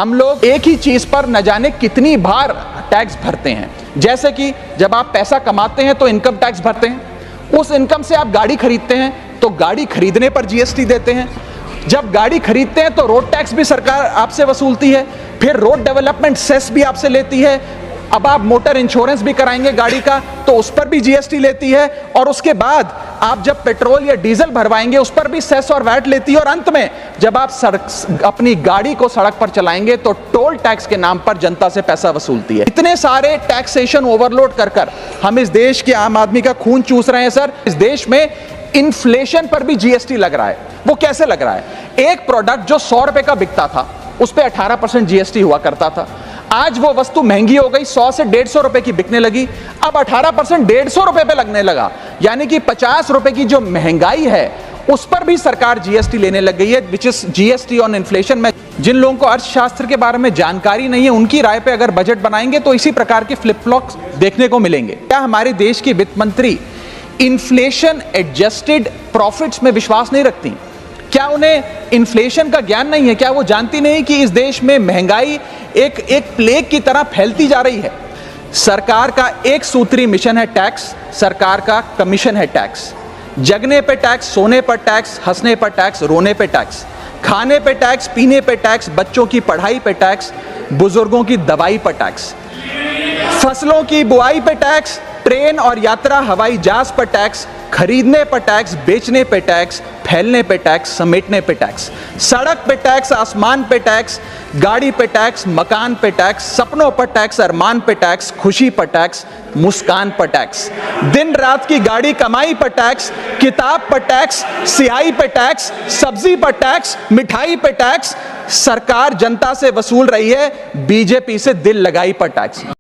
हम लोग एक ही चीज पर न जाने कितनी बार टैक्स भरते हैं। जैसे कि जब आप पैसा कमाते हैं तो इनकम टैक्स भरते हैं, उस इनकम से आप गाड़ी खरीदते हैं तो गाड़ी खरीदने पर जीएसटी देते हैं, जब गाड़ी खरीदते हैं तो रोड टैक्स भी सरकार आपसे वसूलती है, फिर रोड डेवलपमेंट सेस भी आपसे लेती है, अब आप मोटर इंश्योरेंस भी कराएंगे गाड़ी का तो उस पर भी जीएसटी लेती है, और उसके बाद आप जब पेट्रोल या डीजल भरवाएंगे उस पर भी सेस और वैट लेती है, और अंत में जब आप अपनी गाड़ी को सड़क पर चलाएंगे तो टोल टैक्स के नाम पर जनता से पैसा वसूलती है। इतने सारे टैक्सेशन ओवरलोड कर हम इस देश के आम आदमी का खून चूस रहे हैं सर। इस देश में इन्फ्लेशन पर भी जीएसटी लग रहा है। वो कैसे लग रहा है? एक प्रोडक्ट जो 100 रुपए का बिकता था उस पर 18% जीएसटी हुआ करता था, आज वो वस्तु महंगी हो गई, 100 से 150 रुपए की बिकने लगी, अब 18% 150 रुपए पे लगने लगा, यानी कि 50 रुपए की जो महंगाई है उस पर भी सरकार जीएसटी लेने लग गई है, which is GST on inflation. में जिन लोगों को अर्थशास्त्र के बारे में जानकारी नहीं है उनकी राय पे अगर बजट बनाएंगे तो इसी प्रकार के फ्लिप फ्लॉप्स देखने को मिलेंगे। क्या हमारे देश की वित्त मंत्री इन्फ्लेशन एडजस्टेड प्रॉफिट्स में विश्वास नहीं रखती? क्या उन्हें इन्फ्लेशन का ज्ञान नहीं है? क्या वो जानती नहीं कि इस देश में महंगाई एक प्लेग की तरह फैलती जा रही है? सरकार का एक सूत्री मिशन है टैक्स, सरकार का कमीशन है टैक्स। जगने पे टैक्स, सोने पर टैक्स, हंसने पर टैक्स, रोने पे टैक्स, खाने पे टैक्स, पीने पे टैक्स, बच्चों की पढ़ाई पे टैक्स, बुजुर्गों की दवाई पर टैक्स, फसलों की बुआई पे टैक्स, ट्रेन और यात्रा हवाई जहाज पर टैक्स, खरीदने पर टैक्स, बेचने पे टैक्स, फैलने पे टैक्स, समेटने पे टैक्स, सड़क पे टैक्स, आसमान पे टैक्स, गाड़ी पे टैक्स, मकान पे टैक्स, सपनों पर टैक्स, अरमान पे टैक्स, खुशी पर टैक्स, मुस्कान पर टैक्स, दिन रात की गाड़ी कमाई पर टैक्स, किताब पर टैक्स, सियाही पे टैक्स, सब्जी पर टैक्स, मिठाई पे टैक्स। सरकार जनता से वसूल रही है बीजेपी से दिल लगाई पर टैक्स।